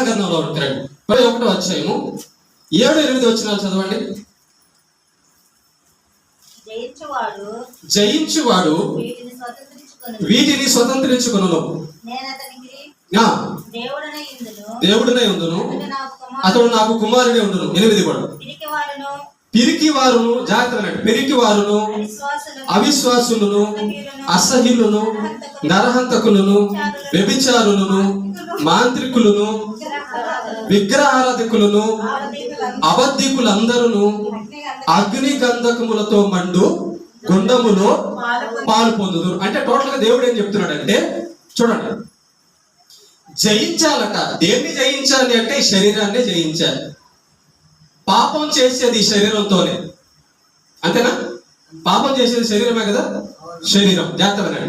గ్రంథంలో ఉంటాడు. 11వ అధ్యాయము 7-8 వచనాలు చదవండి. జయించువాడు వీటిని స్వతంత్రించుకొనును, దేవుడనై ఉండును, అతడు నాకు కుమారుడే ఉండును. 8 కూడా పిరికి వారును, జాగ్రత్త, పిరికి వారును, అవిశ్వాసులను, అసహ్యులను, నరహంతకులను, వ్యభిచారులను, మాంత్రికులను, విగ్రహారాధకులను, అబద్ధికులందరూ అగ్ని గంధకములతో మండు గుండములో పాలు పొందుదురు. అంటే టోటల్ గా దేవుడు ఏం చెప్తున్నాడు అంటే, చూడండి, జయించాలట. దేన్ని జయించాలి అంటే ఈ శరీరాన్ని జయించాలి. పాపం చేసేది ఈ శరీరంతోనే, అంతేనా? పాపం చేసేది శరీరమే కదా. శరీరం జాగ్రత్తగా,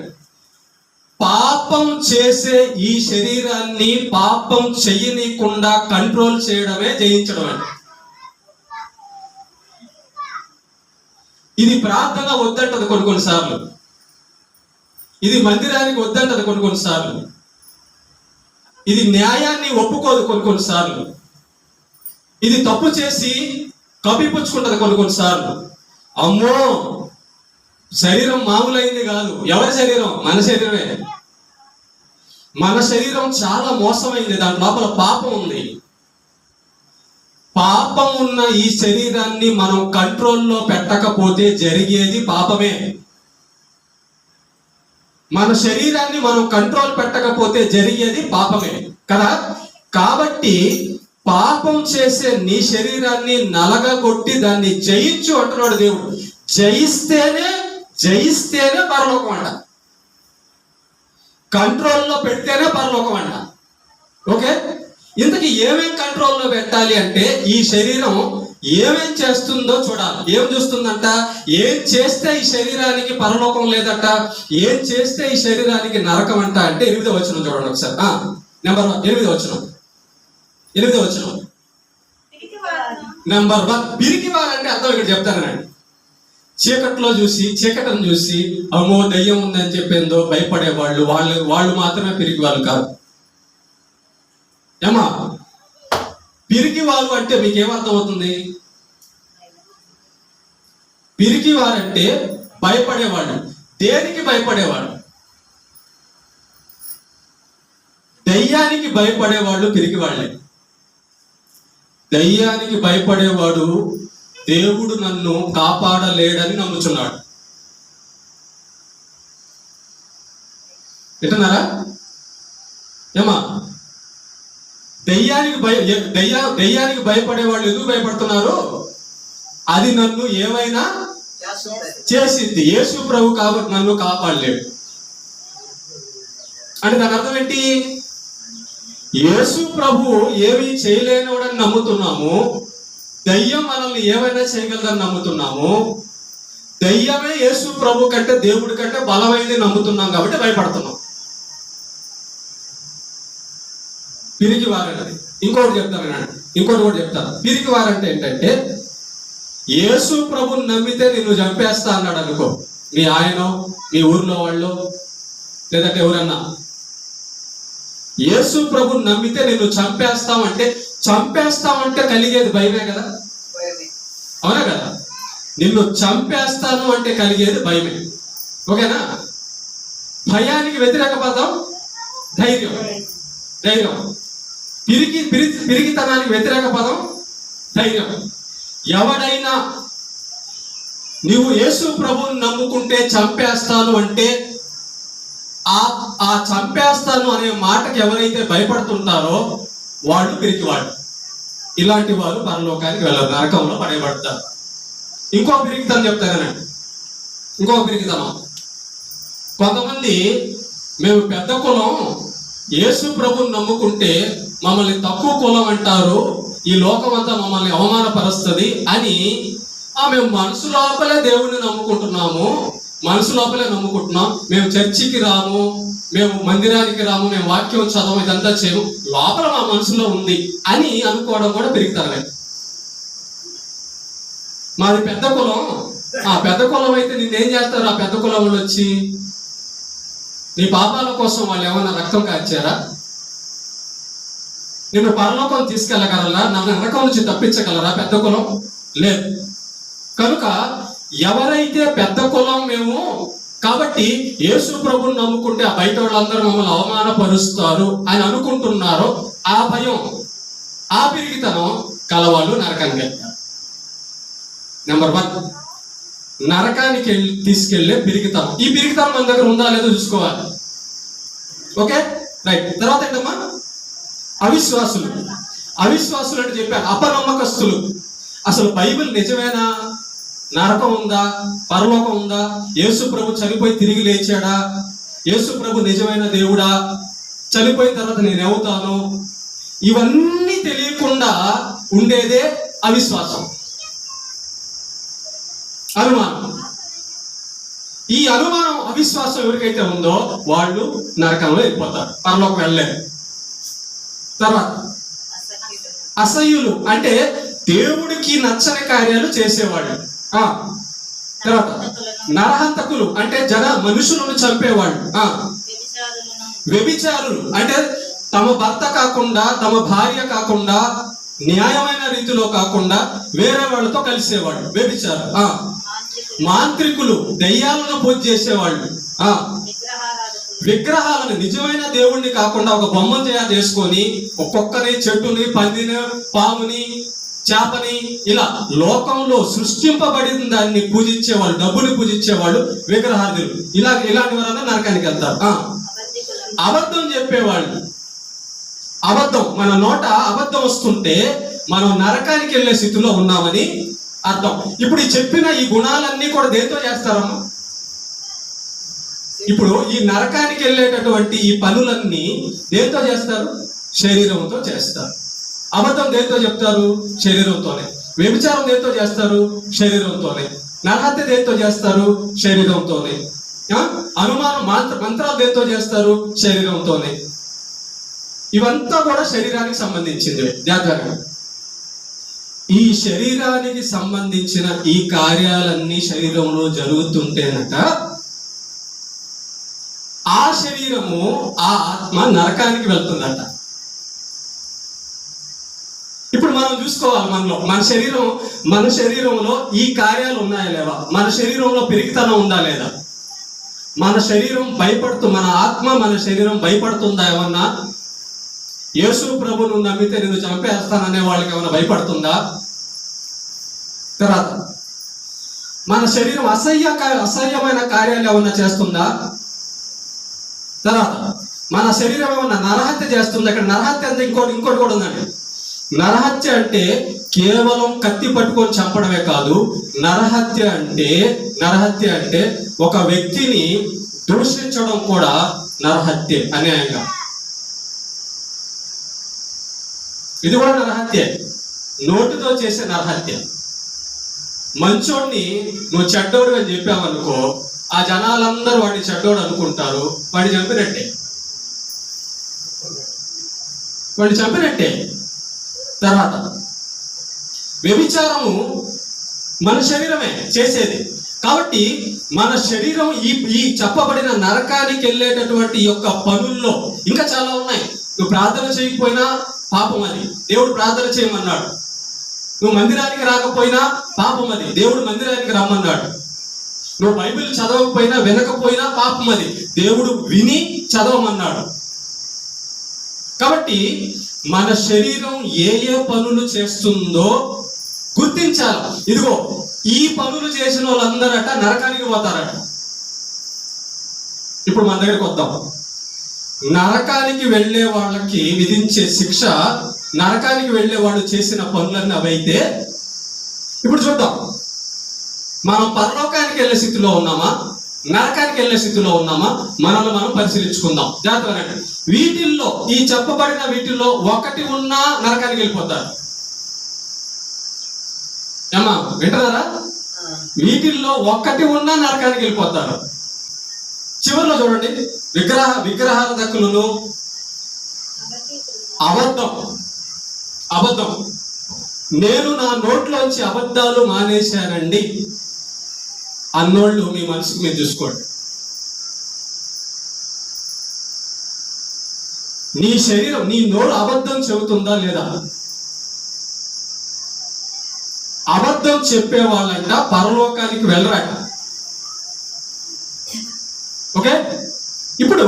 పాపం చేసే ఈ శరీరాన్ని పాపం చెయ్యనీయకుండా కంట్రోల్ చేయడమే జయించడం అంటే. ఇది ప్రార్థన వద్దంటది కొన్నిసార్లు, ఇది మందిరానికి వద్దంటది కొన్నిసార్లు, ఇది న్యాయాన్ని ఒప్పుకోదు కొన్నిసార్లు, ఇది తప్పు చేసి కప్పిపుచ్చుకుంటది కొన్నిసార్లు. అమ్మో, శరీరం మామూలైంది కాదు. ఎవరి శరీరం? మన శరీరమే. మన శరీరం చాలా మోసమైంది, దాని లోపల పాపం ఉంది. పాపం ఉన్న ఈ శరీరాన్ని మనం కంట్రోల్లో పెట్టకపోతే జరిగేది పాపమే. మన శరీరాన్ని మనం కంట్రోల్ పెట్టకపోతే జరిగేది పాపమే కదా. కాబట్టి పాపం చేసే నీ శరీరాన్ని నలగగొట్టి దాన్ని జయించు అంటున్నాడు దేవుడు. జయిస్తేనే పరలోకం అంట, కంట్రోల్లో పెడితేనే పరలోకం అంట. ఓకే, ఇంతకీ ఏమేం కంట్రోల్లో పెట్టాలి అంటే, ఈ శరీరం ఏమేం చేస్తుందో చూడాలి. ఏం చూస్తుందంట? ఏం చేస్తే ఈ శరీరానికి పరలోకం లేదట, ఏం చేస్తే ఈ శరీరానికి నరకం అంట అంటే 8వ వచనం చూడండి ఒకసారి. నెంబర్ 1, 8వ వచనం. నెంబర్ 1, పిరికి వారంటే అర్థం ఇక్కడ చెప్తానండి. చీకటిని చూసి అమ్మో దయ్యం ఉందని చెప్పిందో భయపడేవాళ్ళు, వాళ్ళు మాత్రమే పిరికి వాళ్ళు కాదు. ఏమా, పిరికి వారు అంటే మీకు ఏమర్థం అవుతుంది? పిరికి వారంటే భయపడేవాళ్ళు. దేనికి భయపడేవాళ్ళు? దయ్యానికి భయపడేవాళ్ళు పిరికి వాళ్ళే. దయ్యానికి భయపడేవాడు దేవుడు నన్ను కాపాడలేడని నమ్ముచున్నాడు. వింటున్నారా? ఏమా, దయ్యానికి భయపడే వాళ్ళు ఎందుకు భయపడుతున్నారు? అది నన్ను ఏమైనా చేసింది, యేసు ప్రభు కాబట్టి నన్ను కాపాడలేడు అంటే దాని అర్థం ఏంటి? యేసు ప్రభు ఏమీ చేయలేనివాడని నమ్ముతున్నాము, దయ్యం మనల్ని ఏమైనా చేయగలదని నమ్ముతున్నాము, దయ్యమే యేసు ప్రభు కంటే దేవుడి కంటే బలమైంది నమ్ముతున్నాం కాబట్టి భయపడుతున్నాం. పిరికి వారన్నది ఇంకోటి కూడా చెప్తాను. పిరికి వారంటే ఏంటంటే, యేసు ప్రభుని నమ్మితే నిన్ను చంపేస్తా అన్నాడు అనుకో, మీ ఆయనో మీ ఊర్లో వాళ్ళు లేదంటే ఎవరన్నా, యేసు ప్రభుని నమ్మితే నిన్ను చంపేస్తామంటే కలిగేది భయమే కదా, అవునా కదా? నిన్ను చంపేస్తాను అంటే కలిగేది భయమే. ఓకేనా? భయానికి వ్యతిరేక పదం ధైర్యం. పిరిగితనానికి వ్యతిరేక పదం ధైర్యం. ఎవడైనా నువ్వు యేసు ప్రభువుని నమ్ముకుంటే చంపేస్తాను అంటే, ఆ చంపేస్తాను అనే మాటకి ఎవరైతే భయపడుతుంటారో వాళ్ళు పిరికివాడు. ఇలాంటి వారు పరలోకానికి వెళ్ళరు, నరకంలో పడేయబడతారు. ఇంకో పిరికితనం చెప్తారనండి. కొంతమంది మేము పెద్ద కులం, యేసు ప్రభుని నమ్ముకుంటే మమ్మల్ని తక్కువ కులం అంటారు, ఈ లోకం అంతా మమ్మల్ని అవమానపరుస్తుంది అని మేము మనసు లోపలే దేవుణ్ణి నమ్ముకుంటున్నాము, మేము చర్చికి రాము, మేము మందిరానికి రాము, మేము వాక్యం చదవం, ఇదంతా చేయము, లోపల మా మనసులో ఉంది అని అనుకోవడం కూడా పెరుగుతారు. మాది పెద్ద కులం, పెద్ద కులం అయితే నిన్నేం చేస్తారు? ఆ పెద్ద కులం వాళ్ళు వచ్చి నీ పాపాల కోసం వాళ్ళు ఏమైనా రక్తం కార్చారా? నిన్ను పరలోకం తీసుకెళ్ళగలరా? నరకం నుంచి తప్పించగలరా? పెద్ద కులం లేదు. కనుక ఎవరైతే పెద్ద కులం మేము కాబట్టి యేసు ప్రభుని నమ్ముకుంటే ఆ బయట వాళ్ళందరూ మమ్మల్ని అవమానపరుస్తారు అని అనుకుంటున్నారో, ఆ భయం, ఆ పిరిగితనం కలవాళ్ళు నరకానికి వెళ్తారు. నెంబర్ 1, నరకానికి తీసుకెళ్లే పిరిగితనం. ఈ పిరిగితనం మన దగ్గర ఉందా లేదో చూసుకోవాలి. Okay, right. తర్వాత ఏంటమ్మా? అవిశ్వాసులు. అవిశ్వాసులు అంటే చెప్పాను, అపనమ్మకస్తులు. అసలు బైబిల్ నిజమేనా? నరకం ఉందా? పరలోకం ఉందా? యేసు ప్రభు చనిపోయి తిరిగి లేచాడా? యేసు ప్రభు నిజమైన దేవుడా? చనిపోయిన తర్వాత నేను అవుతాను? ఇవన్నీ తెలియకుండా ఉండేదే అవిశ్వాసం, అనుమానం. ఈ అనుమానం, అవిశ్వాసం ఎవరికైతే ఉందో వాళ్ళు నరకంలో వెళ్ళిపోతారు, పరలోకం వెళ్ళలేరు. తర్వాత అసహ్యులు అంటే దేవుడికి నచ్చని కార్యాలు చేసేవాళ్ళు. తర్వాత నరహంతకులు అంటే మనుషులను చంపేవాళ్ళు. వ్యభిచారులు అంటే తమ భర్త కాకుండా, తమ భార్య కాకుండా, న్యాయమైన రీతిలో కాకుండా వేరే వాళ్ళతో కలిసేవాళ్ళు వ్యభిచారులు. మాంత్రికులు దెయ్యాలను పూజ చేసేవాళ్ళు. విగ్రహాలను, నిజమైన దేవుణ్ణి కాకుండా ఒక బొమ్మను తయారు చేసుకొని ఒక్కొక్కని, చెట్టుని, పందిని, పాముని, చేపని, ఇలా లోకంలో సృష్టింపబడిన దాన్ని పూజించేవాళ్ళు, డబ్బుని పూజించేవాళ్ళు విగ్రహార్థులు. ఇలాంటి వారన్నా నరకానికి వెళ్తారు. అబద్ధం చెప్పేవాళ్ళు. అబద్ధం, మన నోట అబద్ధం వస్తుంటే మనం నరకానికి వెళ్ళే స్థితిలో ఉన్నామని అర్థం. ఇప్పుడు ఈ చెప్పిన ఈ గుణాలన్నీ కూడా దేంతో చేస్తారమ్మా? ఇప్పుడు ఈ నరకానికి వెళ్ళేటటువంటి ఈ పనులన్నీ దేంతో చేస్తారు? శరీరంతో చేస్తారు. అబద్ధం దేంతో చెప్తారు? శరీరంతోనే. వ్యభిచారం దేంతో చేస్తారు? శరీరంతోనే. నరహత్య దేంతో చేస్తారు? శరీరంతోనే. అనుమానం, మంత్రాలు దేంతో చేస్తారు? శరీరంతోనే. ఇవంతా కూడా శరీరానికి సంబంధించింది. జాగ్రత్తగా ఈ శరీరానికి సంబంధించిన ఈ కార్యాలన్నీ శరీరంలో జరుగుతుంటేనట ఆ శరీరము, ఆ ఆత్మ నరకానికి వెళ్తుందట. ఇప్పుడు మనం చూసుకోవాలి, మన శరీరంలో ఈ కార్యాలు ఉన్నాయా లేవా? మన శరీరంలో పెరిగితనం ఉందా లేదా? మన శరీరం మన ఆత్మ, మన శరీరం భయపడుతుందా ఏమన్నా? యేసు ప్రభును నమ్మితే నేను చంపేస్తాననే వాళ్ళకి ఏమైనా భయపడుతుందా? తర్వాత మన శరీరం అసహ్యమైన కార్యాలు ఏమన్నా చేస్తుందా? తర్వాత మన శరీరం ఏమన్నా నరహత్య చేస్తుందా? ఇక్కడ నరహత్య అంటే ఇంకోటి కూడా ఉందండి. నరహత్య అంటే కేవలం కత్తి పట్టుకొని చంపడమే కాదు. నరహత్య అంటే ఒక వ్యక్తిని దూషించడం కూడా నరహత్య, అన్యాయంగా. ఇది కూడా నరహత్య, నోటితో చేసే నరహత్య. మంచోడిని నువ్వు చెడ్డోడు అని చెప్పావనుకో, ఆ జనాలందరూ వాడిని చెడ్డోడు అనుకుంటారు, వాడిని చంపినట్టే. తర్వాత వ్యభిచారము మన శరీరమే చేసేది. కాబట్టి మన శరీరం ఈ చెప్పబడిన నరకానికి వెళ్ళేటటువంటి యొక్క పనుల్లో ఇంకా చాలా ఉన్నాయి. నువ్వు ప్రార్థన చేయకపోయినా పాపం అది, దేవుడు ప్రార్థన చేయమన్నాడు. నువ్వు మందిరానికి రాకపోయినా పాపం అది, దేవుడు మందిరానికి రమ్మన్నాడు. నువ్వు బైబిల్ చదవకపోయినా, వినకపోయినా పాపం అది, దేవుడు విని చదవమన్నాడు. కాబట్టి మన శరీరం ఏ పనులు చేస్తుందో గుర్తించాలి. ఇదిగో ఈ పనులు చేసిన వాళ్ళందరట నరకానికి పోతారట. ఇప్పుడు మన దగ్గరికి వద్దాం. నరకానికి వెళ్ళే వాళ్ళకి విధించే శిక్ష, నరకానికి వెళ్ళే వాళ్ళు చేసిన పనులన్నీ అవైతే, ఇప్పుడు చూద్దాం, మనం పరలోకానికి వెళ్ళే స్థితిలో ఉన్నామా, నరకానికి వెళ్ళే స్థితిలో ఉన్నామా? మనల్ని మనం పరిశీలించుకుందాం జాగ్రత్తగా. వీటిల్లో, ఈ చెప్పబడిన వీటిల్లో ఒకటి ఉన్నా నరకానికి వెళ్ళిపోతారు. ఏమా వింటున్నారా? వీటిల్లో ఒక్కటి ఉన్నా నరకానికి వెళ్ళిపోతారు. చివరిలో చూడండి, విగ్రహాల దక్కులను అబద్ధం. నేను నా నోట్లోంచి అబద్ధాలు మానేశానండి అన్నోళ్ళు మీ మనసుకు మీరు చూసుకోండి. నీ శరీరం, నీ నోరు అబద్ధం చెబుతుందా లేదా? అబద్ధం చెప్పే వాళ్ళంట పరలోకానికి వెళ్ళరాట. ఓకే, ఇప్పుడు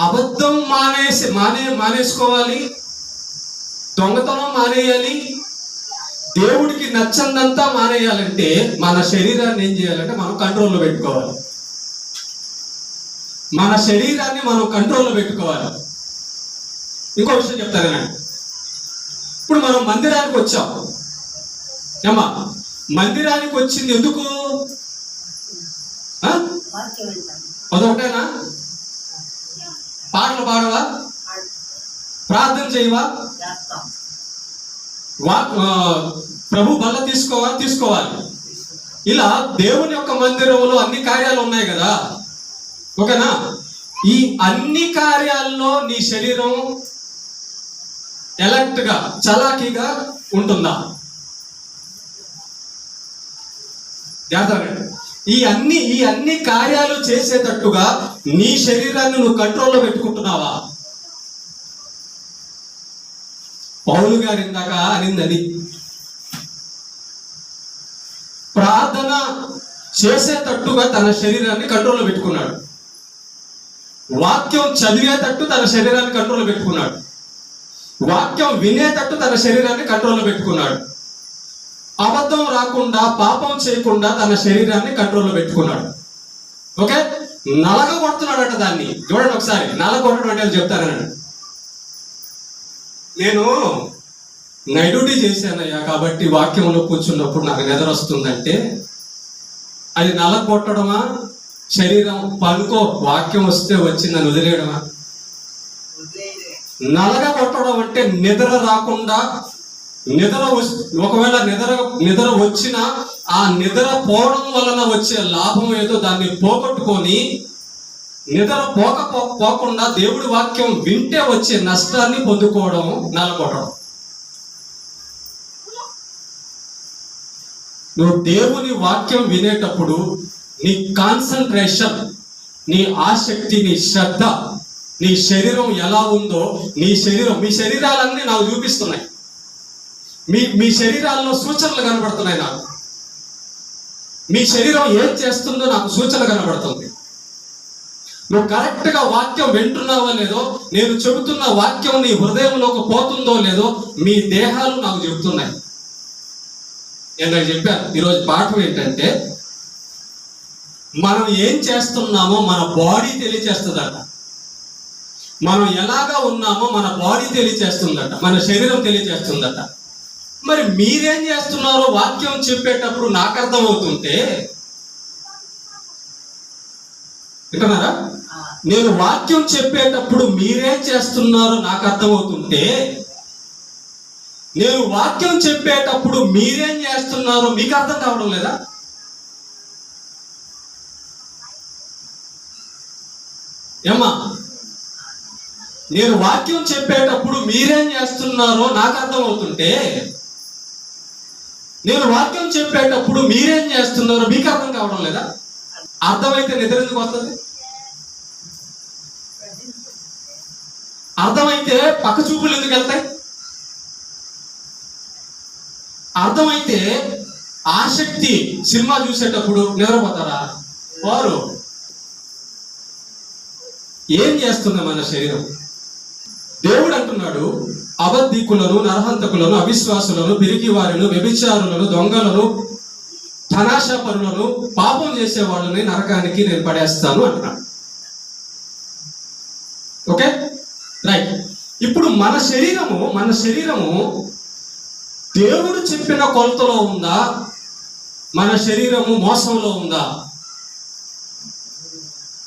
అబద్ధం మానేసుకోవాలి, దొంగతనం మానేయాలి, దేవుడికి నచ్చందంతా మానేయాలంటే మన శరీరాన్ని ఏం చేయాలంటే మనం కంట్రోల్లో పెట్టుకోవాలి. మన శరీరాన్ని మనం కంట్రోల్లో పెట్టుకోవాలి. ఇంకో విషయం చెప్తాను. ఇప్పుడు మనం మందిరానికి వచ్చాం ఏమా, మందిరానికి వచ్చింది ఎందుకు? అదొకటేనా? పాటలు పాడవా? ప్రార్థన చేయవా? ప్రభు బల్ల తీసుకోవాలి. ఇలా దేవుని యొక్క మందిరంలో అన్ని కార్యాలు ఉన్నాయి కదా, ఓకేనా? ఈ అన్ని కార్యాల్లో నీ శరీరం ఎలర్ట్ గా, చలాకీగా ఉంటుందా? ఈ అన్ని కార్యాలు చేసేటట్టుగా నీ శరీరాన్ని నువ్వు కంట్రోల్లో పెట్టుకుంటున్నావా? పౌలు గారు ఇందాక అనింది, ప్రార్థన చేసేటట్టుగా తన శరీరాన్ని కంట్రోల్లో పెట్టుకున్నాడు. వాక్యం చదివేటట్టు తన శరీరాన్ని కంట్రోల్లో పెట్టుకున్నాడు. వాక్యం వినేటట్టు తన శరీరాన్ని కంట్రోల్లో పెట్టుకున్నాడు. అబద్ధం రాకుండా, పాపం చేయకుండా తన శరీరాన్ని కంట్రోల్లో పెట్టుకున్నాడు. ఓకే, నలగ కొడుతున్నాడట దాన్ని. చూడండి ఒకసారి, నలగ కొట్టడం అంటే చెప్తానండి. నేను నైట్ డ్యూటీ చేశానయ్యా, కాబట్టి వాక్యంలో కూర్చున్నప్పుడు నాకు నిద్ర వస్తుందంటే అది నలగ కొట్టడమా? శరీరం పనుకో, వాక్యం వస్తే వచ్చిందని వదిలేయడమా? నలగ కొట్టడం అంటే నిద్ర రాకుండా, ఒకవేళ నిద్ర వచ్చినా ఆ నిద్ర పోవడం వలన వచ్చే లాభం ఏదో దాన్ని పోగొట్టుకొని, నిద్ర పోకుండా దేవుడి వాక్యం వింటే వచ్చే నష్టాన్ని పొందుకోవడం నలగొట్టడం. నువ్వు దేవుని వాక్యం వినేటప్పుడు నీ కాన్సన్ట్రేషన్, నీ ఆసక్తి, నీ శ్రద్ధ, నీ శరీరం ఎలా ఉందో, మీ శరీరాలన్నీ నాకు చూపిస్తున్నాయి. మీ శరీరాల్లో సూచనలు కనబడుతున్నాయి నాకు. మీ శరీరం ఏం చేస్తుందో నాకు సూచన కనబడుతుంది. నువ్వు కరెక్ట్ గా వాక్యం వింటున్నావో లేదో, నేను చెబుతున్న వాక్యం నీ హృదయంలోకి పోతుందో లేదో మీ దేహాలు నాకు చెబుతున్నాయి. నేను నాకు చెప్పాను ఈరోజు పాఠం ఏంటంటే, మనం ఏం చేస్తున్నామో మన బాడీ తెలియచేస్తుందట. మనం ఎలాగా ఉన్నామో మన బాడీ తెలియచేస్తుందట, మన శరీరం తెలియచేస్తుందట. మరి మీరేం చేస్తున్నారో వాక్యం చెప్పేటప్పుడు నాకు అర్థమవుతుంటే, వింటున్నారా? నేను వాక్యం చెప్పేటప్పుడు మీరేం చేస్తున్నారో నాకు అర్థమవుతుంటే, నేను వాక్యం చెప్పేటప్పుడు మీరేం చేస్తున్నారో మీకు అర్థం కావడం లేదా? ఏమ్మా, నేను వాక్యం చెప్పేటప్పుడు మీరేం చేస్తున్నారో నాకు అర్థమవుతుంటే, నేను వాక్యం చెప్పేటప్పుడు మీరేం చేస్తున్నారో మీకు అర్థం కావడం లేదా? అర్థమైతే నిద్ర ఎందుకు వస్తుంది? అర్థమైతే పక్క చూపులు ఎందుకు వెళ్తాయి? అర్థమైతే ఆసక్తి, సినిమా చూసేటప్పుడు నిద్రపోతారా? వారు ఏం చేస్తుంది మన శరీరం? దేవుడు అంటున్నాడు, అబద్ధికులను, నరహంతకులను, అవిశ్వాసులను, పిరికి వారిను, వ్యభిచారులను, దొంగలను, ధనాశపరులను, పాపం చేసే వాళ్ళని నరకానికి నేను పడేస్తాను అంటున్నాడు. Okay, right. ఇప్పుడు మన శరీరము దేవుడు చెప్పిన కొలతలో ఉందా? మన శరీరము మోసంలో ఉందా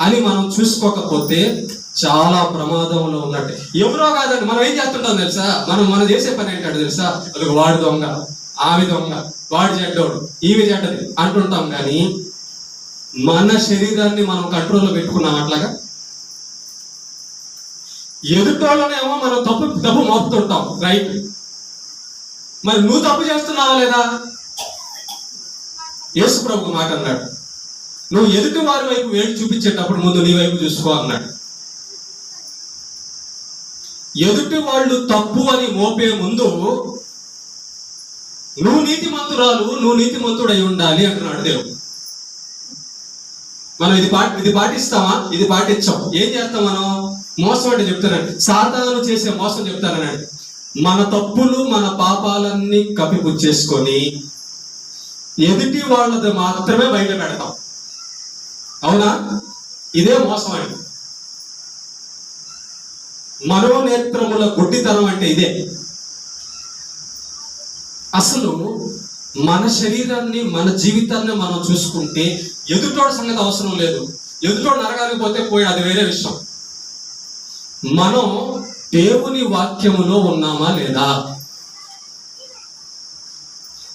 అని మనం చూసుకోకపోతే చాలా ప్రమాదంలో ఉన్నట్టు. ఎవరో కాదండి, మనం ఏం చేస్తుంటాం తెలుసా? మనం చేసే పని ఏంటంటే తెలుసా? అది వాడు దొంగ, ఆమె దొంగ, వాడు చెడ్డోడు, ఈమె చెడ్డది అంటుంటాం. కానీ మన శరీరాన్ని మనం కంట్రోల్లో పెట్టుకున్నాం అట్లాగా? ఎదుటోళ్ళనేమో మనం తప్పు మోపుతుంటాం, రైట్? మరి నువ్వు తప్పు చేస్తున్నావా లేదా? యేసు ప్రభు మాట అన్నాడు, నువ్వు ఎదుటి వారి వైపు వేలు చూపించేటప్పుడు ముందు నీ వైపు చూసుకో అన్నాడు. ఎదుటి వాళ్ళు తప్పు అని మోపే ముందు నువ్వు నీతిమంతురాలు, నువ్వు నీతిమంతుడై ఉండాలి అంటున్నాడు దేవుడు. మనం ఇది పాటిస్తామా? ఇది పాటించాం. ఏం చేస్తాం మనం? మోసం అంటే చెప్తానండి, సాతాను చేసే మోసం చెప్తానండి. మన తప్పులు మన పాపాలన్నీ కప్పిపుచ్చేసుకొని ఎదుటి వాళ్ళది మాత్రమే బయట పెడతాం. అవునా? ఇదే మోసం అండి. మనోనేత్రముల గుడ్డితనం అంటే ఇదే. అసలు మన శరీరాన్ని, మన జీవితాన్ని మనం చూసుకుంటే ఎదుటోడి సంగతి అవసరం లేదు. ఎదుటోడు నరగానికి పోతే పోయి, అది వేరే విషయం. మనం దేవుని వాక్యములో ఉన్నామా లేదా?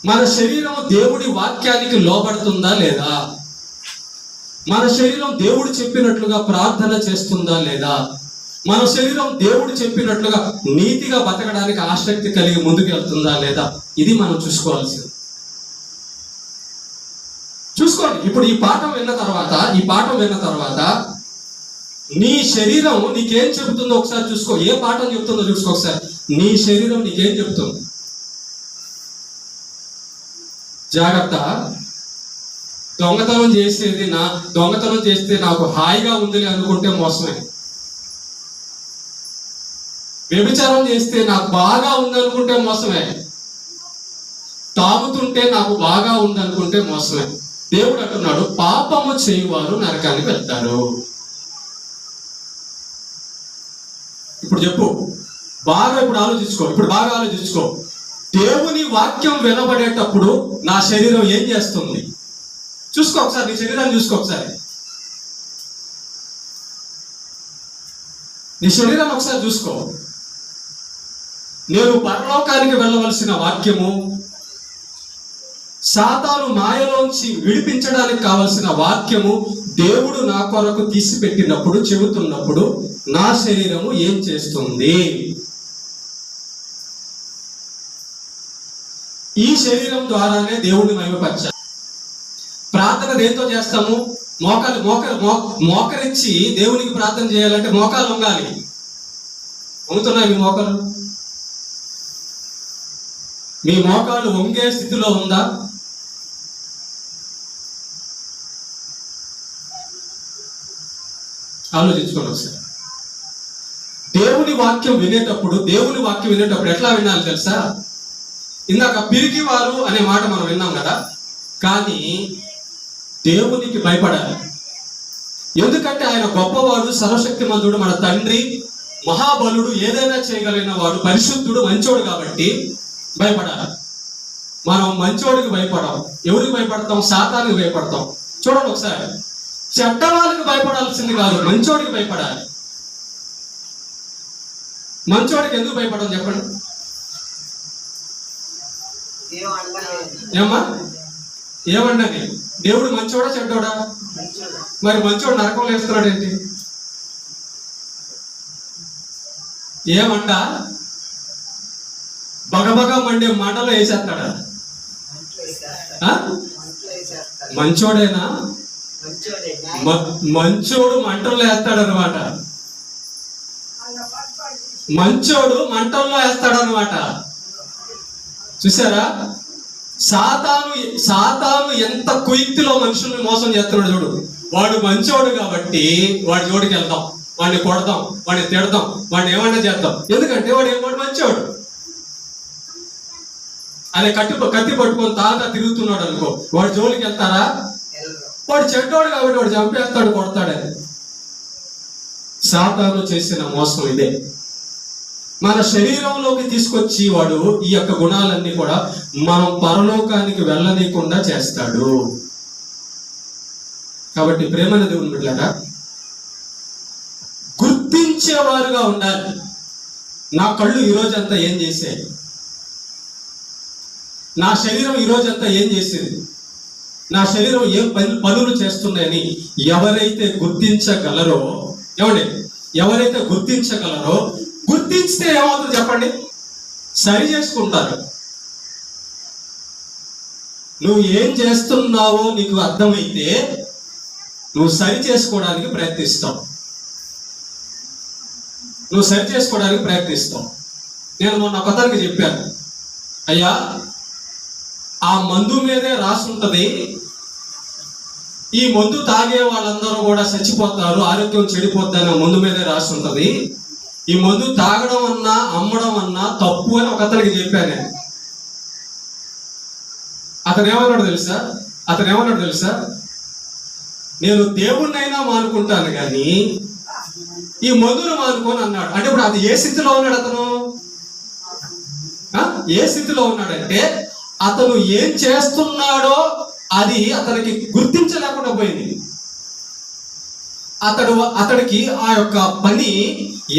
మన శరీరం దేవుడి వాక్యానికి లోబడుతుందా లేదా? మన శరీరం దేవుడు చెప్పినట్లుగా ప్రార్థన చేస్తుందా లేదా? మన శరీరం దేవుడు చెప్పినట్లుగా నీతిగా బతకడానికి ఆసక్తి కలిగి ముందుకు వెళ్తుందా లేదా? ఇది మనం చూసుకోవాల్సింది. చూసుకోండి. ఇప్పుడు ఈ పాఠం విన్న తర్వాత నీ శరీరం నీకేం చెబుతుందో ఒకసారి చూసుకో. ఏ పాఠం చెబుతుందో చూసుకో ఒకసారి. నీ శరీరం నీకేం చెబుతుంది? జాగ్రత్త. దొంగతనం చేస్తే నాకు హాయిగా ఉందిలే అనుకుంటే మోసమే. వ్యభిచారం చేస్తే నాకు బాగా ఉందనుకుంటే మోసమే. తాగుతుంటే నాకు బాగా ఉందనుకుంటే మోసమే. దేవుడు అంటున్నాడు, పాపము చేయువారు నరకానికి వెళ్తారు. ఇప్పుడు చెప్పు, ఇప్పుడు బాగా ఆలోచించుకో. దేవుని వాక్యం వినబడేటప్పుడు నా శరీరం ఏం చేస్తుంది? చూసుకో ఒకసారి, నీ శరీరాన్ని చూసుకో ఒకసారి. నీ శరీరాన్ని ఒకసారి చూసుకో. నేను పరలోకానికి వెళ్ళవలసిన వాక్యము, సాతాను మాయలోంచి విడిపించడానికి కావలసిన వాక్యము దేవుడు నా కొరకు తీసిపెట్టినప్పుడు, చెబుతున్నప్పుడు నా శరీరము ఏం చేస్తుంది? ఈ శరీరం ద్వారానే దేవుడిని మహిమపరచాలి. ప్రార్థన దేంతో చేస్తాము? మోకరించి దేవునికి ప్రార్థన చేయాలంటే మోకాలు వంగాలి. వంగుతున్నాయి మీ మోకాలు? మీ మోకాలు వంగే స్థితిలో ఉందా? ఆలోచించుకోండి ఒకసారి. దేవుని వాక్యం వినేటప్పుడు ఎట్లా వినాలి తెలుసా? ఇందాక పిరికివారు అనే మాట మనం విన్నాం కదా. కానీ దేవునికి భయపడాలి. ఎందుకంటే ఆయన గొప్పవాడు, సర్వశక్తిమంతుడు, మన తండ్రి, మహాబలుడు, ఏదైనా చేయగలిగిన వాడు, పరిశుద్ధుడు, మంచోడు కాబట్టి భయపడాలి. మనం మంచోడికి భయపడాం. ఎవరికి భయపడతాం? సాతానికి భయపడతాం. చూడండి ఒకసారి. చెడ్డ వాళ్ళకి భయపడాల్సింది కాదు, మంచోడికి భయపడాలి. మంచోడికి ఎందుకు భయపడడం చెప్పండి? ఏమన్నాని? దేవుడు మంచోడా చెడ్డోడా? మరి మంచోడు నరకంలో వేస్తున్నాడు ఏంటి? ఏమంట? బగబగ మండే మంటలో వేసేస్తాడా? మంచోడేనా? మంచోడు మంటల్లో వేస్తాడనమాట. చూసారా? సాతాను ఎంత కుయుక్తిలో మనుషుల్ని మోసం చేస్తున్నాడు చూడు. వాడు మంచోడు కాబట్టి వాడి జోడికి వెళ్దాం, వాడిని కొడదాం, వాడిని తిడదాం, వాడిని ఏమన్నా చేద్దాం. ఎందుకంటే వాడు మంచోడు. అదే కత్తి పట్టుకొని తాత తిరుగుతున్నాడు అనుకో, వాడు జోలికి వెళ్తారా? వాడు చెడ్డోడు కాబట్టి వాడు చంపేస్తాడు, కొడతాడని. సాతాను చేసిన మోసం ఇదే. మన శరీరంలోకి తీసుకొచ్చి వాడు ఈ యొక్క గుణాలన్నీ కూడా మనం పరలోకానికి వెళ్ళనీయకుండా చేస్తాడు. కాబట్టి ప్రేమన దేవుని బిడ్డలారా, గుర్తించేవారుగా ఉండాలి. నా కళ్ళు ఈరోజంతా ఏం చేశాయి? నా శరీరం ఈరోజంతా ఏం చేసింది? నా శరీరం ఏం పనులు చేస్తున్నాయని ఎవరైతే గుర్తించగలరో, గుర్తించితే ఏమవుతుంది చెప్పండి? సరి చేసుకుంటారు. నువ్వు ఏం చేస్తున్నావో నీకు అర్థమైతే నువ్వు సరి చేసుకోవడానికి ప్రయత్నిస్తావు. నువ్వు సరి చేసుకోవడానికి ప్రయత్నిస్తావు. నేను మొన్న కొత్తకి చెప్పాను, అయ్యా ఆ మందు మీదే రాసి ఉంటుంది, ఈ మందు తాగే వాళ్ళందరూ కూడా చచ్చిపోతారు, ఆరోగ్యం చెడిపోద్దని ఆ మందు మీదే రాసి ఉంటుంది, ఈ మందు తాగడం అన్నా అమ్మడం అన్నా తప్పు అని ఒక అతనికి చెప్పాను నేను. అతను ఏమన్నాడు తెలుసా, నేను దేవుణ్ణైనా మానుకుంటాను కానీ ఈ మందును మానుకోని అన్నాడు. అంటే ఇప్పుడు అది ఏ స్థితిలో ఉన్నాడు అతను? ఏ స్థితిలో ఉన్నాడంటే అతను ఏం చేస్తున్నాడో అది అతనికి గుర్తించలేకుండా పోయింది. అతడికి ఆ యొక్క పని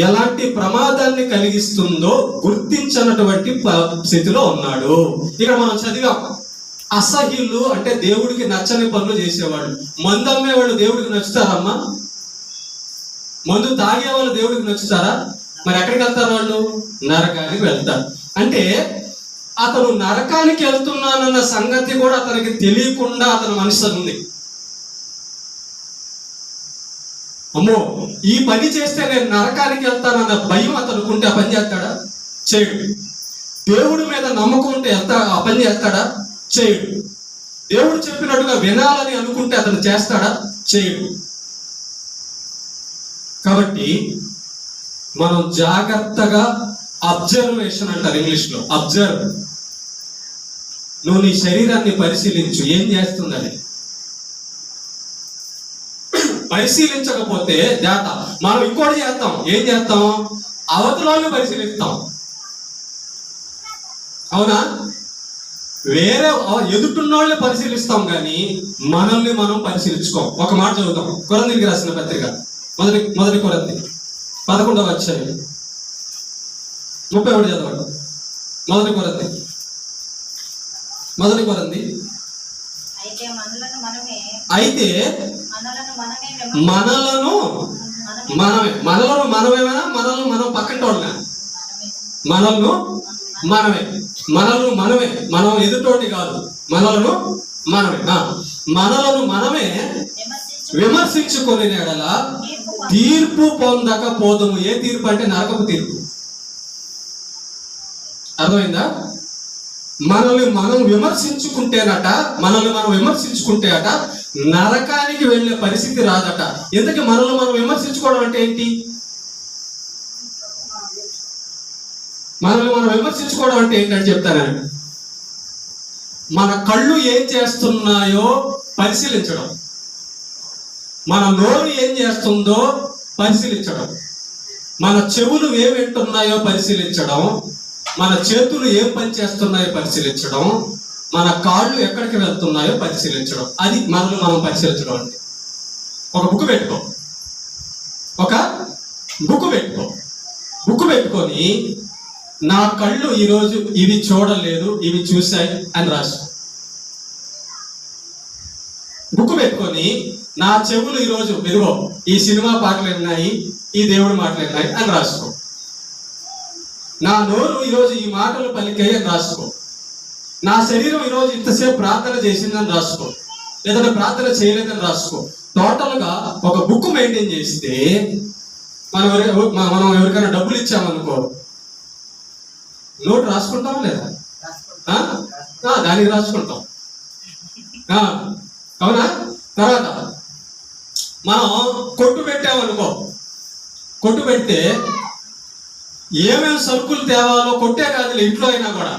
ఎలాంటి ప్రమాదాన్ని కలిగిస్తుందో గుర్తించినటువంటి స్థితిలో ఉన్నాడు. ఇక్కడ మనం చదివాం, అసహ్యులు అంటే దేవుడికి నచ్చని పనులు చేసేవాళ్ళు. మందు అమ్మేవాళ్ళు దేవుడికి నచ్చుతారమ్మా? మందు తాగే వాళ్ళు దేవుడికి నచ్చుతారా? మరి ఎక్కడికి వెళ్తారు వాళ్ళు? నరకానికి వెళ్తారు. అంటే అతను నరకానికి వెళ్తున్నానన్న సంగతి కూడా అతనికి తెలియకుండా అతని మనసులో ఉంది. అమ్మో ఈ పని చేస్తే నేను నరకానికి వెళ్తానన్న భయం అతనుకుంటే ఆ పని చేస్తాడా? చేయడు. దేవుడి మీద నమ్మకం ఉంటే ఆ పని చేస్తాడా? చేయడు. దేవుడు చెప్పినట్టుగా వినాలని అనుకుంటే అతను చేస్తాడా? చేయడు. కాబట్టి మనం జాగ్రత్తగా అబ్జర్వేషన్ అంటారు ఇంగ్లీష్లో, అబ్జర్వ్. నువ్వు నీ శరీరాన్ని పరిశీలించు, ఏం చేస్తుందని. పరిశీలించకపోతే జాత మనం ఇంకోటి చేస్తాం. ఏం చేస్తాం? అవతలని పరిశీలిస్తాం. అవునా? వేరే ఎదుటిన్నోళ్ళని పరిశీలిస్తాం కానీ మనల్ని మనం పరిశీలించుకోం. ఒక మాట చదువుతాం, కొరంథీయులకు రాసిన పత్రిక మొదటి కొరంథీ 11వ అధ్యాయం 31 చదవండి. మొదటి కొరంథీ అయితే మనలను మనమేమైనా మనల్ని మనం పక్కన వాళ్ళ మనం ఎదుటోటి కాదు, మనలను మనమే విమర్శించుకొని ఎడల తీర్పు పొందకపోదుము. ఏ తీర్పు అంటే నరకపు తీర్పు. అర్థమైందా? మనల్ని మనం విమర్శించుకుంటే అట నరకానికి వెళ్ళే పరిస్థితి రాదట. ఎందుకు మనల్ని మనం విమర్శించుకోవడం అంటే ఏంటి? మనల్ని మనం విమర్శించుకోవడం అంటే ఏంటని చెప్తానండి. మన కళ్ళు ఏం చేస్తున్నాయో పరిశీలించడం, మన నోరు ఏం చేస్తుందో పరిశీలించడం, మన చెవులు ఏం వింటున్నాయో పరిశీలించడం, మన చేతులు ఏం పని చేస్తున్నాయో పరిశీలించడం, మన కాళ్ళు ఎక్కడికి వెళ్తున్నాయో పరిశీలించడం. అది మనల్ని మనం పరిశీలించడం అంటే. ఒక బుక్ పెట్టుకొని నా కళ్ళు ఈరోజు ఇవి చూడలేదు, ఇవి చూశాయి అని రాసుకో. బుక్ పెట్టుకొని నా చెవులు ఈరోజు ఇదిగో ఈ సినిమా పాటలు విన్నాయి, ఈ దేవుడి మాటలు విన్నాయి అని రాసుకో. నా నోరు ఈరోజు ఈ మాటలు పలికాయి అని రాసుకో. నా శరీరం ఈరోజు ఇంతసేపు ప్రార్థన చేసిందని రాసుకో, లేదంటే ప్రార్థన చేయలేదని రాసుకో. టోటల్గా ఒక బుక్ మెయింటైన్ చేస్తే మనం ఎవరికైనా డబ్బులు ఇచ్చామనుకో, నోట్ రాసుకుంటాం లేదా? దానికి రాసుకుంటాం. అవునా? తర్వాత మనం కొట్టు పెట్టామనుకో, కొట్టు పెడితే ఏమేమి సరుకులు తేవాలో కొట్టే కాదు, ఇంట్లో అయినా కూడా.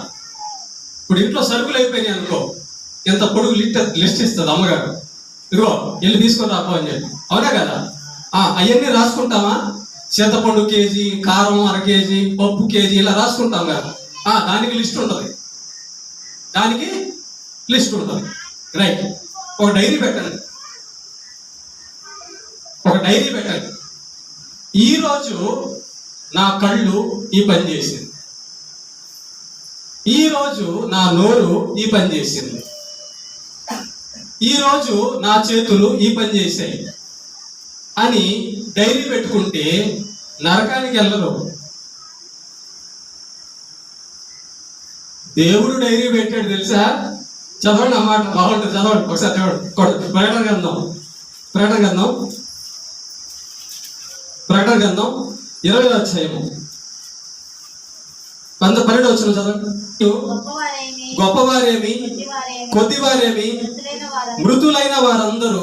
ఇప్పుడు ఇంట్లో సరుకులు అయిపోయినాయి అనుకో, ఎంత పొడుగు లిస్ట్ ఇస్తుంది అమ్మగారు, ఇదిగో వెళ్ళి తీసుకొని రాపో అని చెప్పి. అవునా కదా? అవన్నీ రాసుకుంటామా? చింతపండు కేజీ, కారం 1/2 కేజీ, పప్పు కేజీ, ఇలా రాసుకుంటాం కదా. దానికి లిస్ట్ ఉంటుంది, రైట్. ఒక డైరీ పెట్టండి. ఈరోజు నా కళ్ళు ఈ పని చేసింది, ఈరోజు నా నోరు ఈ పని చేసింది, ఈరోజు నా చేతులు ఈ పని చేశాయి అని డైరీ పెట్టుకుంటే నరకానికి వెళ్ళరు. దేవుడు డైరీ పెట్టాడు తెలుసా? చదవండి అన్నమాట, బాగుంటుంది. చదవండి ఒకసారి, చదవండి. ప్రకటన గ్రంథం 20వ అధ్యాయము 12వ వచనం చదవండి. గొప్పవారేమి కొద్దివారేమి మృతులైన వారందరూ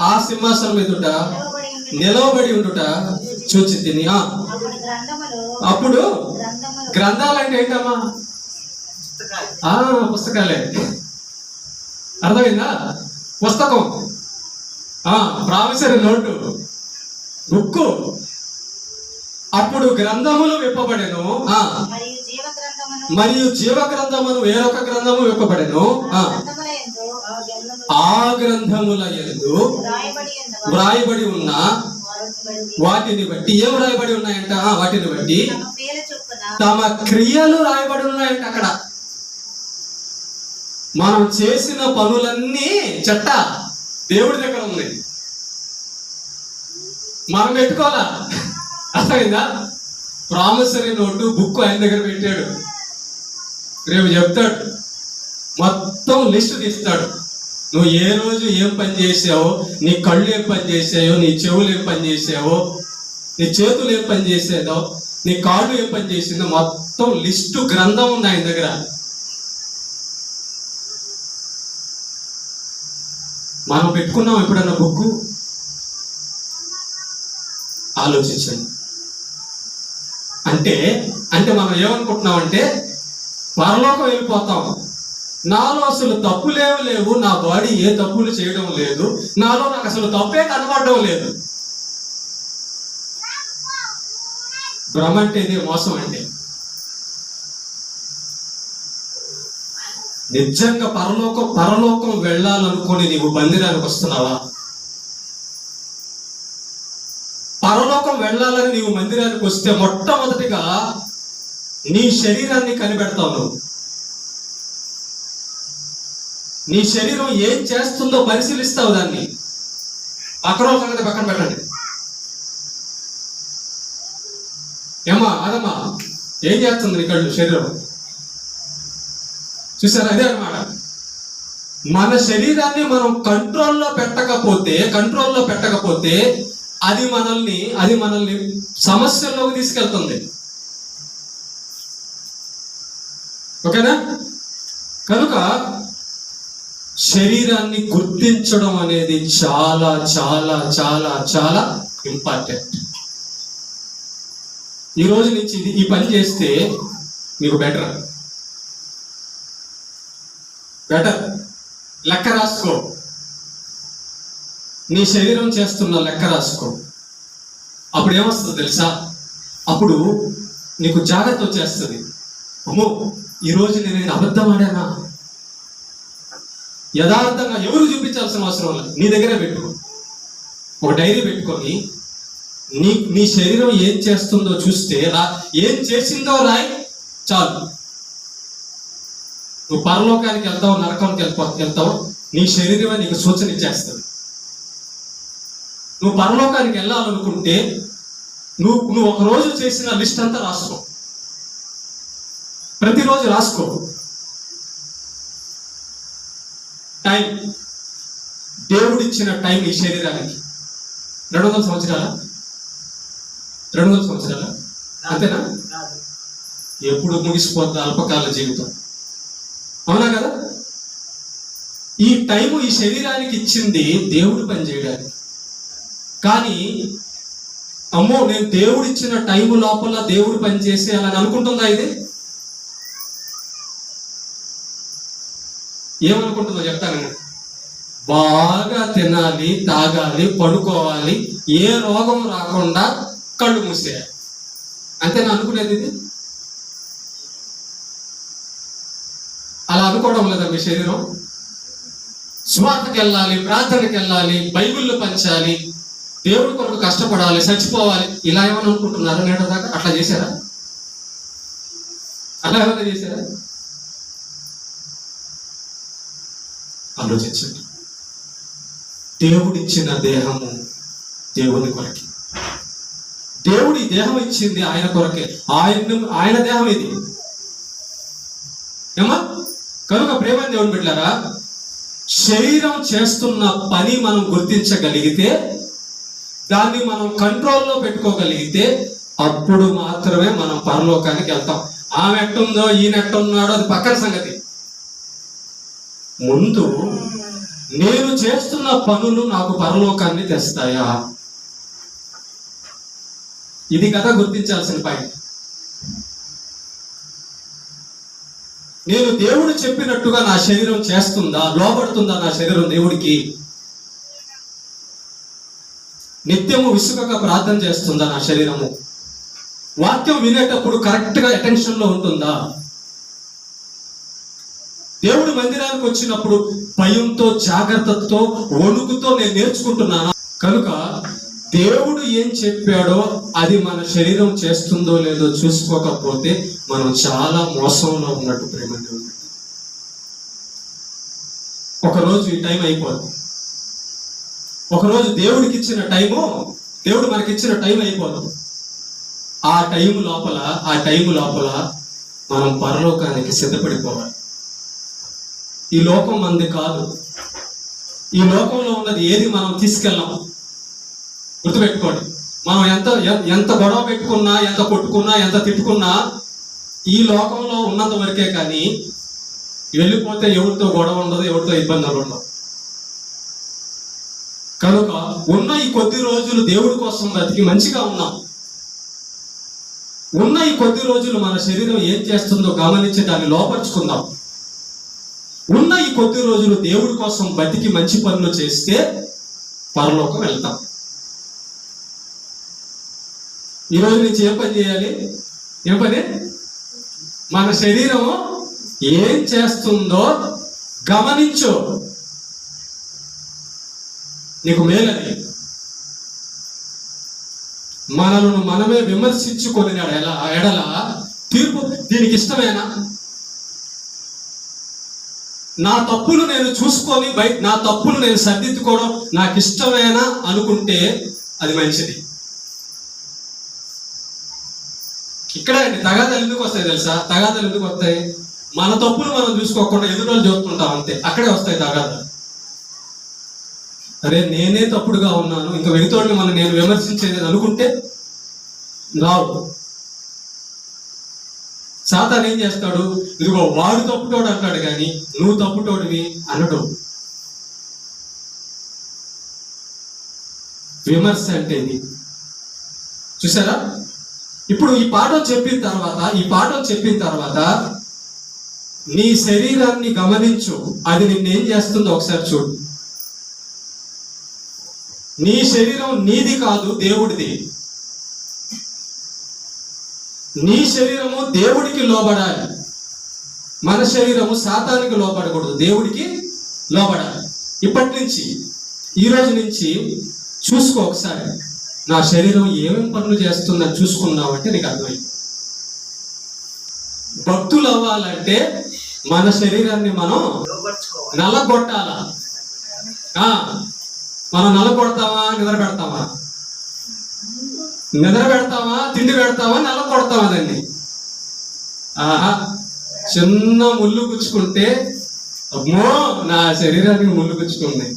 ఆ సింహాసనం ఎదుట నిలవబడి ఉండుట చూచి తిని. అప్పుడు గ్రంథాలు అంటే ఏంటమ్మా? పుస్తకాలే. అర్థమైందా? పుస్తకం, ప్రామిసరీ నోటు, బుక్కు. అప్పుడు గ్రంథములు విప్పబడెను, మరియు జీవ గ్రంథమును వేరొక గ్రంథము విప్పబడెను. ఆ గ్రంథముల యందు వ్రాయబడి ఉన్న వాటిని బట్టి ఏం రాయబడి ఉన్నాయంట? వాటిని బట్టి తమ క్రియలు రాయబడి ఉన్నాయంట. అక్కడ మనం చేసిన పనులన్నీ చట్ట దేవుడి దగ్గర ఉంది, మనం పెట్టుకోవాలా. అర్థమైందా? ప్రామిసరీ నోటు, బుక్ ఆయన దగ్గర పెట్టాడు. రేపు చెప్తాడు, మొత్తం లిస్టు తీస్తాడు. నువ్వు ఏ రోజు ఏం పని చేసావో, నీ కళ్ళు ఏం పని చేసాయో, నీ చెవులు ఏం పని చేసావో, నీ చేతులు ఏం పని చేసేదో, నీ కాళ్ళు ఏం పని చేసిందో మొత్తం లిస్టు గ్రంథం ఉంది ఆయన దగ్గర. మనం పెట్టుకున్నాం ఎప్పుడన్నా బుక్? ఆలోచించండి. అంటే మనం ఏమనుకుంటున్నాం అంటే పరలోకం వెళ్ళిపోతాం, నాలో అసలు తప్పులేవి లేవు, నా బాడీ ఏ తప్పులు చేయడం లేదు, నాలో నాకు అసలు తప్పే కనబడడం లేదు. భ్రమ అంటే ఇదే, మోసం అంటే. నిజంగా పరలోకం వెళ్ళాలనుకొని నీవు మందిరానికి వస్తున్నావా? పరలోకం వెళ్ళాలని నీవు మందిరానికి వస్తే మొట్టమొదటిగా నీ శరీరాన్ని కనిపెడతావు. నువ్వు నీ శరీరం ఏం చేస్తుందో పరిశీలిస్తావు. దాన్ని పక్కన సంగతి పక్కన పెట్టండి. ఏమా అదమ్మా ఏం చేస్తుంది నీ కళ్ళు, శరీరం? చూసారా? అదే అన్నమాట. మన శరీరాన్ని మనం కంట్రోల్లో పెట్టకపోతే అది మనల్ని సమస్యల్లోకి తీసుకెళ్తుంది. ఓకేనా? కనుక శరీరాన్ని గుర్తించడం అనేది చాలా చాలా చాలా చాలా ఇంపార్టెంట్. ఈ రోజు నుంచి ఈ పని చేస్తే మీకు బెటర్. లెక్క రాసుకో, నీ శరీరం చేస్తున్న లెక్క రాసుకో. అప్పుడు ఏమొస్తుంది తెలుసా? అప్పుడు నీకు జాగ్రత్త వచ్చేస్తుంది. అమ్మో, ఈరోజు నేను అబద్ధం ఆడానా? యథార్థంగా ఎవరు చూపించాల్సిన అవసరం లేదు, నీ దగ్గరే పెట్టుకో. ఒక డైరీ పెట్టుకొని నీ శరీరం ఏం చేస్తుందో చూస్తే, ఏం చేసిందో రాయి, చాలు. నువ్వు పరలోకానికి వెళ్తావు, నరకానికి వెళ్తావు, నీ శరీరమే నీకు సూచన ఇచ్చేస్తుంది. నువ్వు పరలోకానికి వెళ్ళాలనుకుంటే నువ్వు ఒక రోజు చేసిన లిస్ట్ అంతా రాసుకో, ప్రతిరోజు రాసుకో. టైం, దేవుడిచ్చిన టైం ఈ శరీరానికి 200 సంవత్సరాల 200 సంవత్సరాల అంతేనా? ఎప్పుడు ముగిసిపోద్ది అల్పకాల జీవితం, అవునా కదా? ఈ టైము ఈ శరీరానికి ఇచ్చింది దేవుడు పని చేయడానికి. కానీ అమ్మో, నేను దేవుడిచ్చిన టైము లోపల దేవుడు పని చేసేయాలని అనుకుంటుందా? ఇది ఏమనుకుంటుందో చెప్తాను. బాగా తినాలి, తాగాలి, పడుకోవాలి, ఏ రోగం రాకుండా కళ్ళు మూసేయాలి, అంతేనా అనుకునేది? ఇది అలా అనుకోవడం లేదా మీ శరీరం? స్వార్థకి వెళ్ళాలి, ప్రార్థనకి వెళ్ళాలి, బైబిళ్ళు పంచాలి, దేవుడి కొరకు కష్టపడాలి, చచ్చిపోవాలి, ఇలా ఏమని అనుకుంటున్నారా? నేట దాకా అట్లా చేశారా? అలా ఏమైనా చేశారా? ఆలోచించండి. దేవుడిచ్చిన దేహము దేవుని కొరకే. దేవుడి దేహం ఇచ్చింది ఆయన కొరకే. ఆయన దేహం ఇది ఏమా? కనుక ప్రేమ దేవుని బిడ్డలారా, శరీరం చేస్తున్న పని మనం గుర్తించగలిగితే దాన్ని మనం కంట్రోల్లో పెట్టుకోగలిగితే అప్పుడు మాత్రమే మనం పరలోకానికి వెళ్తాం. ఆమె ఎట్టుందో ఈయన ఎట్టున్నాడో అది పక్కన సంగతి. ముందు నేను చేస్తున్న పనులు నాకు పరలోకాన్ని తెస్తాయా? ఇది కదా గుర్తించాల్సిన పాయింట్. నేను దేవుడు చెప్పినట్టుగా నా శరీరం చేస్తుందా, లోబడుతుందా నా శరీరం దేవుడికి? నిత్యము విసుగక ప్రార్థన చేస్తుందా నా శరీరము? వాక్యం వినేటప్పుడు కరెక్ట్ గా అటెన్షన్ లో ఉంటుందా? దేవుడి మందిరానికి వచ్చినప్పుడు భయంతో, జాగ్రత్తతో, వణుకుతో నేను నేర్చుకుంటున్నానా? కనుక దేవుడు ఏం చెప్పాడో అది మన శరీరం చేస్తుందో లేదో చూసుకోకపోతే మనం చాలా మోసంలో ఉన్నట్టు. ప్రేమ దేవుడు ఒకరోజు ఈ టైం అయిపోదు. ఒకరోజు దేవుడికి ఇచ్చిన టైము, దేవుడు మనకిచ్చిన టైం అయిపోదు. ఆ టైం లోపల మనం పరలోకానికి సిద్ధపడిపోవాలి. ఈ లోకం మంది కాదు. ఈ లోకంలో ఉన్నది ఏది మనం తీసుకెళ్ళాము. గుర్తుపెట్టుకోండి. మనం ఎంత గొడవ పెట్టుకున్నా, ఎంత కొట్టుకున్నా, ఎంత తిట్టుకున్నా ఈ లోకంలో ఉన్నంత వరకే. కానీ వెళ్ళిపోతే ఎవరితో గొడవ ఉండదు, ఎవరితో ఇబ్బందులు ఉండవు. కనుక ఉన్న ఈ కొద్ది రోజులు దేవుడి కోసం బతికి మంచిగా ఉన్నాం. ఉన్న ఈ కొద్ది రోజులు మన శరీరం ఏం చేస్తుందో గమనించి దాన్ని లోపరుచుకుందాం. ఉన్న ఈ కొద్ది రోజులు దేవుడి కోసం బతికి మంచి పనులు చేస్తే పరలోకం వెళ్తాం. ఈ రోజు నుంచి ఏం పని చేయాలి? ఏం పని? మన శరీరం ఏం చేస్తుందో గమనించు. నీకు మేలని. మనలను మనమే విమర్శించుకొని ఎడల తీర్పు దీనికి ఇష్టమేనా? నా తప్పులు నేను చూసుకొని నా తప్పులు నేను సర్దిద్దుకోవడం నాకు ఇష్టమేనా అనుకుంటే అది మంచిది. ఇక్కడ తగాదాలు ఎందుకు వస్తాయి తెలుసా? తగాదాలు ఎందుకు వస్తాయి? మన తప్పులు మనం చూసుకోకుండా ఎదురు చూస్తుంటాం, అంతే. అక్కడే వస్తాయి తగాదాలు. అరే నేనే తప్పుడుగా ఉన్నాను, ఇంకా వెనుతోడిని మనం నేను విమర్శించేది అనుకుంటే రావు. సాతాను ఏం చేస్తాడు? ఇదిగో వాడు తప్పుటోడు అంటాడు కానీ నువ్వు తప్పుటోడివి అనడు. విమర్శ అంటే ఇది. చూసారా? ఇప్పుడు ఈ పాఠం చెప్పిన తర్వాత నీ శరీరాన్ని గమనించు. అది నిన్నేం చేస్తుందో ఒకసారి చూడు. నీ శరీరం నీది కాదు, దేవుడిది. నీ శరీరము దేవుడికి లోబడాలి. మన శరీరము సాతానికి లోబడకూడదు, దేవుడికి లోబడాలి. ఇప్పటి నుంచి, ఈ రోజు నుంచి చూసుకో ఒకసారి. నా శరీరం ఏమేమి పనులు చేస్తుందని చూసుకున్నావంటే నీకు అర్థమైంది. భక్తులు అవ్వాలంటే మన శరీరాన్ని మనం నల్లగొట్టాలా? మనం నల్లగొడతామా? నిద్ర పెడతామా? తిండి పెడతామా? నల్లగొడతామా? దాన్ని చిన్న ముళ్ళు గుచ్చుకుంటే అమ్మో నా శరీరానికి ముళ్ళు గుచ్చుకుంది.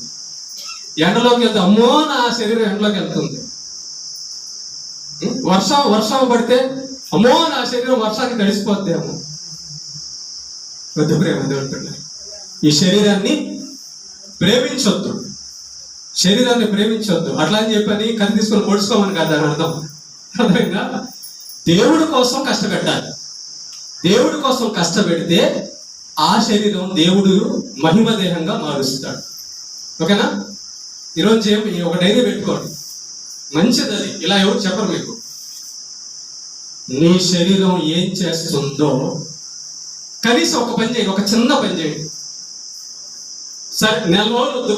ఎండలోకి వెళ్తే అమ్మో నా శరీరం ఎండలోకి వెళ్తుంది. వర్షం పడితే అమ్మో నా శరీరం వర్షానికి తడిసిపోద్దేమో. వద్దు ప్రేమ దేవుడుతున్నాడు. ఈ శరీరాన్ని ప్రేమించొద్దు. అట్లా అని చెప్పని కత్తి తీసుకొని పొడుచుకోమని కాదు అని అర్థమైందా? దేవుడి కోసం కష్టపెట్టాలి. దేవుడి కోసం కష్టపెడితే ఆ శరీరం దేవుడు మహిమ దేహంగా మారుస్తాడు. ఓకేనా? ఈరోజు ఒక డైరీ పెట్టుకోండి. మంచిది అది. ఇలా ఎవరు చెప్పరు మీకు. నీ శరీరం ఏం చేస్తుందో కనీసం ఒక పని చేయండి, ఒక చిన్న పని చేయండి. సరే, నెల రోజులు వద్దు,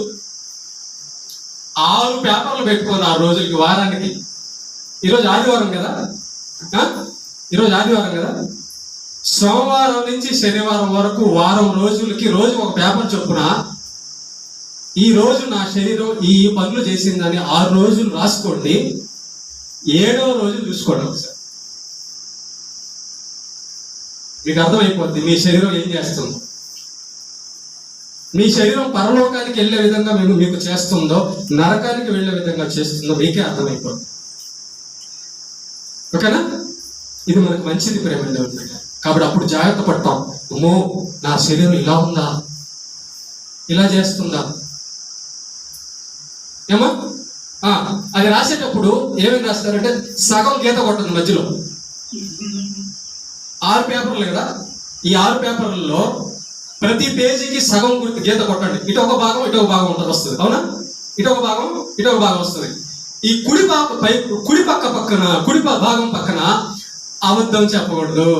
6 పేపర్లు పెట్టుకోండి 6 రోజులకి, వారానికి. ఈరోజు ఆదివారం కదా, సోమవారం నుంచి శనివారం వరకు వారం రోజులకి రోజు ఒక పేపర్ చొప్పున ఈ రోజు నా శరీరం ఈ పనులు చేసిందని 6 రోజులు రాసుకోండి. 7వ రోజు చూసుకోండి ఒకసారి. మీకు అర్థమైపోద్ది మీ శరీరం ఏం చేస్తుంది. మీ శరీరం పరలోకానికి వెళ్ళే విధంగా మీకు చేస్తుందో, నరకానికి వెళ్ళే విధంగా చేస్తుందో మీకే అర్థమైపోతుంది. ఓకేనా? ఇది మనకు మంచిది ప్రేమ దేవుని బిడ్డ. కాబట్టి అప్పుడు జాగ్రత్త పడతాం. అమ్మో, నా శరీరం ఇలా ఉందా, ఇలా చేస్తుందా ఏమో. అది రాసేటప్పుడు ఏమేమి రాస్తారంటే సగం గీత కొట్టండి మధ్యలో. 6 పేపర్లు కదా, ఈ 6 పేపర్లలో ప్రతి పేజీకి సగం గీత కొట్టండి. ఇటు ఒక భాగం ఇటు ఒక భాగం ఉంటుంది, వస్తుంది. అవునా? ఇటు ఒక భాగం ఇటు ఒక భాగం వస్తుంది. ఈ కుడి భాగం పక్కన అబద్ధం చెప్పకూడదు,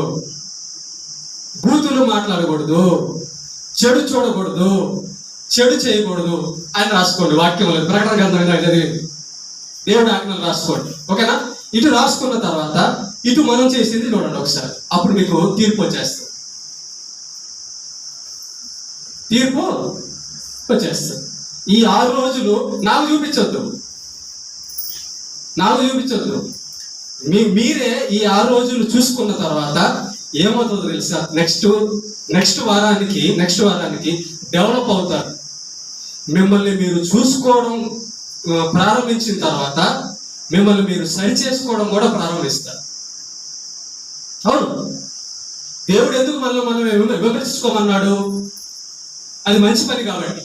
బూతులు మాట్లాడకూడదు, చెడు చూడకూడదు, చెడు చేయకూడదు అని రాసుకోండి. వాక్యం లేదు, ప్రకటన గ్రంథం చదివి దేవుడి ఆజ్ఞలు రాసుకోండి. ఓకేనా? ఇటు రాసుకున్న తర్వాత ఇటు మనం చేసింది చూడండి ఒకసారి. అప్పుడు మీకు తీర్పు వచ్చేస్తుంది. తీర్పు వచ్చేస్తుంది. ఈ 6 రోజులు నాకు చూపించొద్దు. మీరే ఈ 6 రోజులు చూసుకున్న తర్వాత ఏమవుతుందో తెలుసా? నెక్స్ట్ వారానికి డెవలప్ అవుతారు. మిమ్మల్ని మీరు చూసుకోవడం ప్రారంభించిన తర్వాత మిమ్మల్ని మీరు సరి చేసుకోవడం కూడా ప్రారంభిస్తారు. అవును, దేవుడు ఎందుకు మనల్ని విమర్శించుకోమన్నాడు? అది మంచి పని కాబట్టి,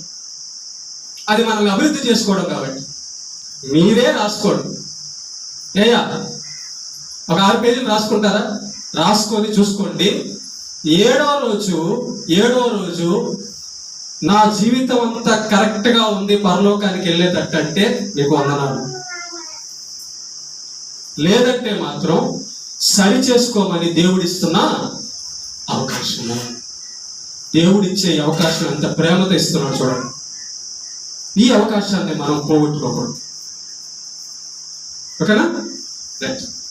అది మనల్ని అభివృద్ధి చేసుకోవడం కాబట్టి. మీరే రాసుకోండి. ఒక 6 పేజీలు రాసుకుంటారా? రాసుకొని చూసుకోండి. 7వ రోజు నా జీవితం అంతా కరెక్ట్ గా ఉంది, పరలోకానికి వెళ్ళేటట్టు అంటే మీకు వందనాలు. లేదంటే మాత్రం సరి చేసుకోమని దేవుడిస్తున్న అవకాశము. దేవుడిచ్చే అవకాశం ఎంత ప్రేమతో ఇస్తున్నాడు చూడండి. ఈ అవకాశాన్ని మనం పోగొట్టుకోకూడదు. ఓకేనా? రైట్.